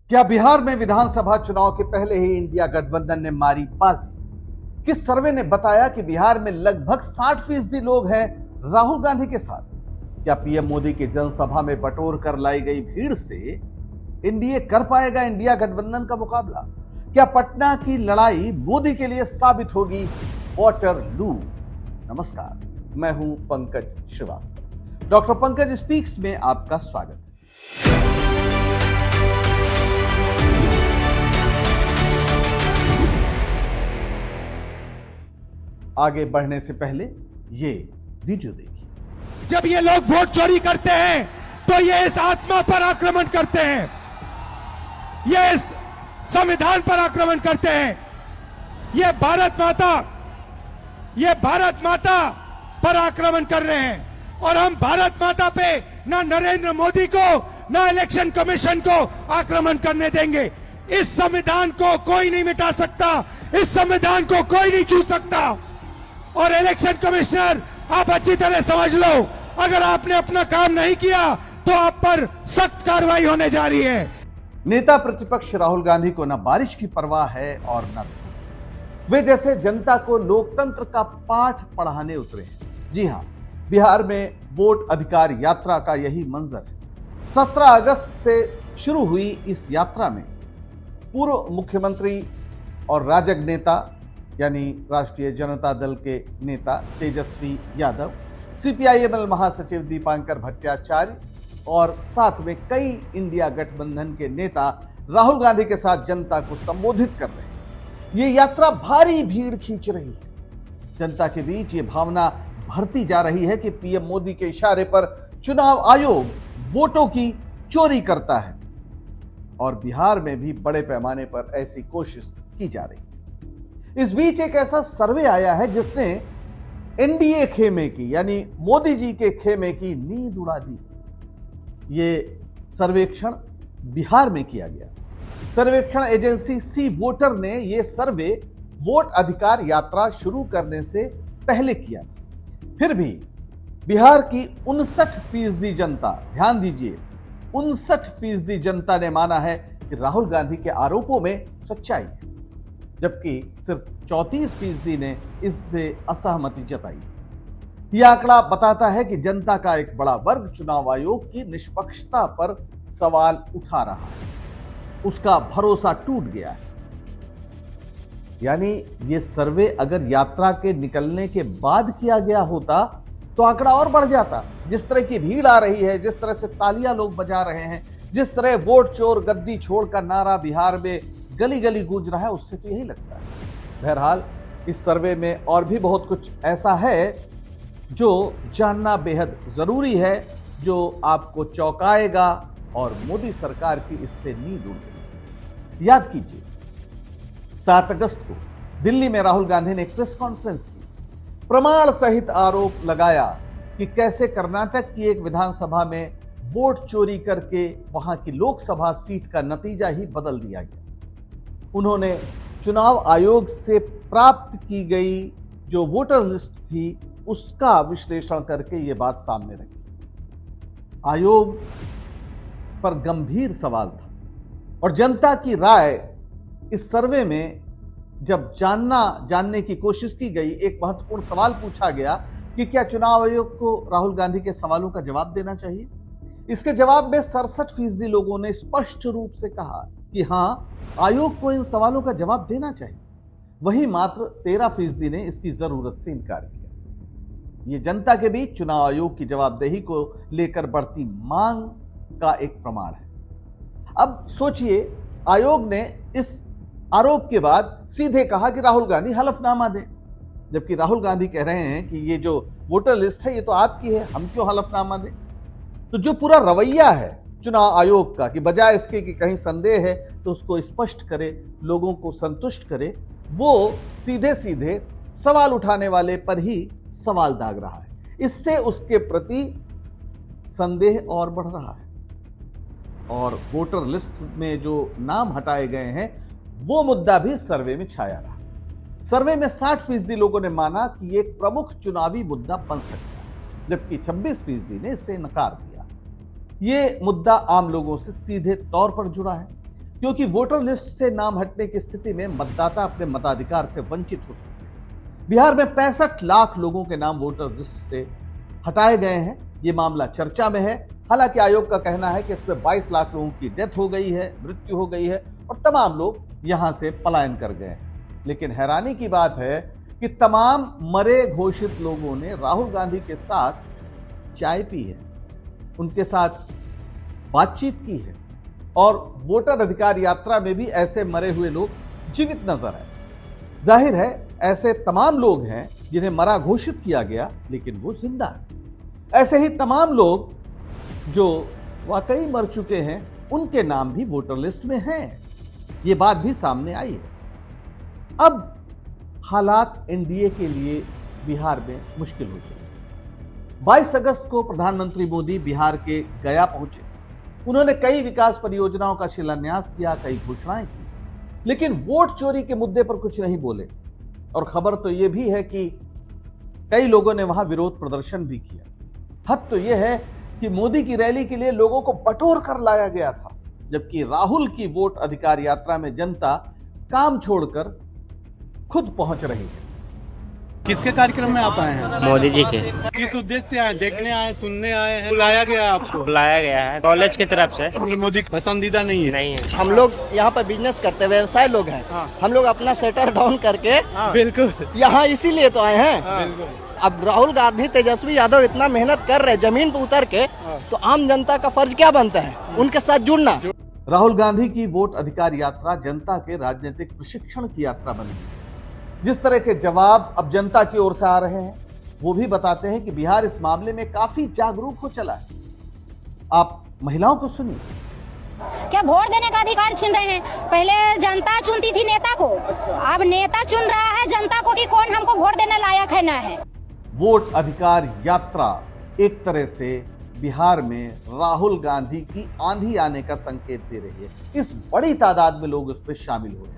क्या बिहार में विधानसभा चुनाव के पहले ही इंडिया गठबंधन ने मारी बाजी? किस सर्वे ने बताया कि बिहार में लगभग 60% लोग हैं राहुल गांधी के साथ? क्या पीएम मोदी की जनसभा में बटोर कर लाई गई भीड़ से एनडीए कर पाएगा इंडिया गठबंधन का मुकाबला? क्या पटना की लड़ाई मोदी के लिए साबित होगी वाटरलू? नमस्कार, मैं हूं पंकज श्रीवास्तव। डॉक्टर पंकज स्पीक्स में आपका स्वागत है। आगे बढ़ने से पहले ये वीडियो देखिए। जब ये लोग वोट चोरी करते हैं तो ये इस आत्मा पर आक्रमण करते हैं, ये इस संविधान पर आक्रमण करते हैं। ये भारत माता पर आक्रमण कर रहे हैं और हम भारत माता पे ना नरेंद्र मोदी को ना इलेक्शन कमीशन को आक्रमण करने देंगे। इस संविधान को कोई नहीं मिटा सकता, इस संविधान को कोई नहीं छू सकता। और इलेक्शन कमिश्नर, आप अच्छी तरह समझ लो, अगर आपने अपना काम नहीं किया तो आप पर सख्त कार्रवाई होने जा रही है। नेता प्रतिपक्ष राहुल गांधी को न बारिश की परवाह है और न वे जैसे जनता को लोकतंत्र का पाठ पढ़ाने उतरे हैं। जी हां, बिहार में वोट अधिकार यात्रा का यही मंजर है। 17 अगस्त से शुरू हुई इस यात्रा में पूर्व मुख्यमंत्री और राजग नेता यानी राष्ट्रीय जनता दल के नेता तेजस्वी यादव, सीपीआईएमएल महासचिव दीपांकर भट्टाचार्य और साथ में कई इंडिया गठबंधन के नेता राहुल गांधी के साथ जनता को संबोधित कर रहे हैं। ये यात्रा भारी भीड़ खींच रही है। जनता के बीच ये भावना भरती जा रही है कि पीएम मोदी के इशारे पर चुनाव आयोग वोटों की चोरी करता है और बिहार में भी बड़े पैमाने पर ऐसी कोशिश की जा रही है। इस बीच एक ऐसा सर्वे आया है जिसने एनडीए खेमे की यानी मोदी जी के खेमे की नींद उड़ा दी। ये सर्वेक्षण बिहार में किया गया। सर्वेक्षण एजेंसी सी वोटर ने यह सर्वे वोट अधिकार यात्रा शुरू करने से पहले किया था। फिर भी बिहार की 59% जनता, ध्यान दीजिए, 59% जनता ने माना है कि राहुल गांधी के आरोपों में सच्चाई है, जबकि सिर्फ 34% ने इससे असहमति जताई। यह आंकड़ा बताता है कि जनता का एक बड़ा वर्ग चुनाव आयोग की निष्पक्षता पर सवाल उठा रहा है, उसका भरोसा टूट गया है। यानी यह सर्वे अगर यात्रा के निकलने के बाद किया गया होता तो आंकड़ा और बढ़ जाता। जिस तरह की भीड़ आ रही है, जिस तरह से तालियां लोग बजा रहे हैं, जिस तरह वोट चोर गद्दी छोड़ का नारा बिहार में गली गली गूंज रहा है, उससे तो यही लगता है। बहरहाल इस सर्वे में और भी बहुत कुछ ऐसा है जो जानना बेहद जरूरी है, जो आपको चौंकाएगा और मोदी सरकार की इससे नींद उड़ गई। याद कीजिए, 7 अगस्त को दिल्ली में राहुल गांधी ने एक प्रेस कॉन्फ्रेंस की, प्रमाण सहित आरोप लगाया कि कैसे कर्नाटक की एक विधानसभा में वोट चोरी करके वहां की लोकसभा सीट का नतीजा ही बदल दिया गया। उन्होंने चुनाव आयोग से प्राप्त की गई जो वोटर लिस्ट थी उसका विश्लेषण करके यह बात सामने रखी। आयोग पर गंभीर सवाल था और जनता की राय इस सर्वे में जब जानने की कोशिश की गई, एक महत्वपूर्ण सवाल पूछा गया कि क्या चुनाव आयोग को राहुल गांधी के सवालों का जवाब देना चाहिए। इसके जवाब में 67% लोगों ने स्पष्ट रूप से कहा कि हां, आयोग को इन सवालों का जवाब देना चाहिए। वहीं मात्र 13% ने इसकी जरूरत से इनकार किया। यह जनता के बीच चुनाव आयोग की जवाबदेही को लेकर बढ़ती मांग का एक प्रमाण है। अब सोचिए, आयोग ने इस आरोप के बाद सीधे कहा कि राहुल गांधी हलफनामा दें, जबकि राहुल गांधी कह रहे हैं कि ये जो वोटर लिस्ट है ये तो आपकी है, हम क्यों हलफनामा दें। तो जो पूरा रवैया है चुनाव आयोग का कि बजाय इसके कि कहीं संदेह है तो उसको स्पष्ट करे, लोगों को संतुष्ट करे, वो सीधे सीधे सवाल उठाने वाले पर ही सवाल दाग रहा है। इससे उसके प्रति संदेह और बढ़ रहा है और वोटर लिस्ट में जो नाम हटाए गए हैं वो मुद्दा भी सर्वे में छाया रहा। सर्वे में 60% लोगों ने माना कि ये एक प्रमुख चुनावी मुद्दा बन सकता है, जबकि 26% ने इससे नकार दिया। ये मुद्दा आम लोगों से सीधे तौर पर जुड़ा है। क्योंकि वोटर लिस्ट से नाम हटने की स्थिति में मतदाता अपने मताधिकार से वंचित हो सकते हैं। बिहार में 65 लाख लोगों के नाम वोटर लिस्ट से हटाए गए हैं। यह मामला चर्चा में है। हालांकि आयोग का कहना है कि इसमें 22 लाख लोगों की डेथ हो गई है, मृत्यु हो गई है और तमाम लोग यहां से पलायन कर गए हैं। लेकिन हैरानी की बात है कि तमाम मरे घोषित लोगों ने राहुल गांधी के साथ चाय पी है, उनके साथ बातचीत की है और वोटर अधिकार यात्रा में भी ऐसे मरे हुए लोग जीवित नजर आए। जाहिर है ऐसे तमाम लोग हैं जिन्हें मरा घोषित किया गया लेकिन वो जिंदा है। ऐसे ही तमाम लोग जो वाकई मर चुके हैं उनके नाम भी वोटर लिस्ट में हैं। ये बात भी सामने आई है। अब हालात एनडीए के लिए बिहार में मुश्किल हो चुके हैं। 22 अगस्त को प्रधानमंत्री मोदी बिहार के गया पहुंचे। उन्होंने कई विकास परियोजनाओं का शिलान्यास किया, कई घोषणाएं की, लेकिन वोट चोरी के मुद्दे पर कुछ नहीं बोले। और खबर तो यह भी है कि कई लोगों ने वहां विरोध प्रदर्शन भी किया। हद तो यह है कि मोदी की रैली के लिए लोगों को बटोर कर लाया गया था, जबकि राहुल की वोट अधिकार यात्रा में जनता काम छोड़कर खुद पहुंच रही है। किसके कार्यक्रम में आप आए हैं? मोदी जी के। किस उद्देश्य से आए? देखने आए, सुनने आए हैं? बुलाया गया है आपको? बुलाया गया है कॉलेज की तरफ से। मोदी पसंदीदा नहीं है? नहीं है। हम लोग यहाँ पर बिजनेस करते हैं, व्यवसाय लोग हैं। हम लोग अपना सेटर डाउन करके बिल्कुल यहाँ इसीलिए तो आए हैं। बिल्कुल। अब राहुल गांधी, तेजस्वी यादव इतना मेहनत कर रहे हैं जमीन पर उतर के, तो आम जनता का फर्ज क्या बनता है? उनके साथ जुड़ना। राहुल गांधी की वोट अधिकार यात्रा जनता के राजनीतिक प्रशिक्षण की यात्रा बनी है। जिस तरह के जवाब अब जनता की ओर से आ रहे हैं वो भी बताते हैं कि बिहार इस मामले में काफी जागरूक हो चला है। आप महिलाओं को सुनिए। क्या वोट देने का अधिकार छीन रहे हैं? पहले जनता चुनती थी नेता को, अब नेता चुन रहा है जनता को कि कौन हमको वोट देने लायक है ना है। वोट अधिकार यात्रा एक तरह से बिहार में राहुल गांधी की आंधी आने का संकेत दे रही है। इस बड़ी तादाद में लोग उसमें शामिल हो रहे हैं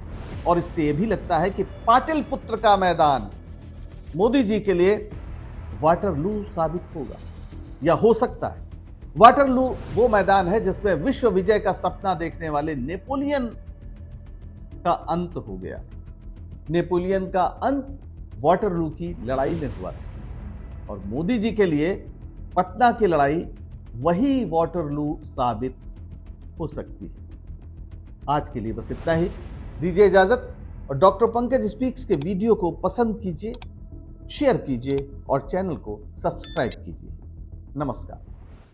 और इससे यह भी लगता है कि पाटिल पुत्र का मैदान मोदी जी के लिए वाटरलू साबित होगा या हो सकता है। वाटरलू वो मैदान है जिसमें विश्व विजय का सपना देखने वाले नेपोलियन का अंत हो गया। नेपोलियन का अंत वाटरलू की लड़ाई में हुआ था और मोदी जी के लिए पटना की लड़ाई वही वाटरलू साबित हो सकती है। आज के लिए बस इतना ही। दीजिए इजाजत और डॉक्टर पंकज स्पीक्स के वीडियो को पसंद कीजिए, शेयर कीजिए और चैनल को सब्सक्राइब कीजिए। नमस्कार।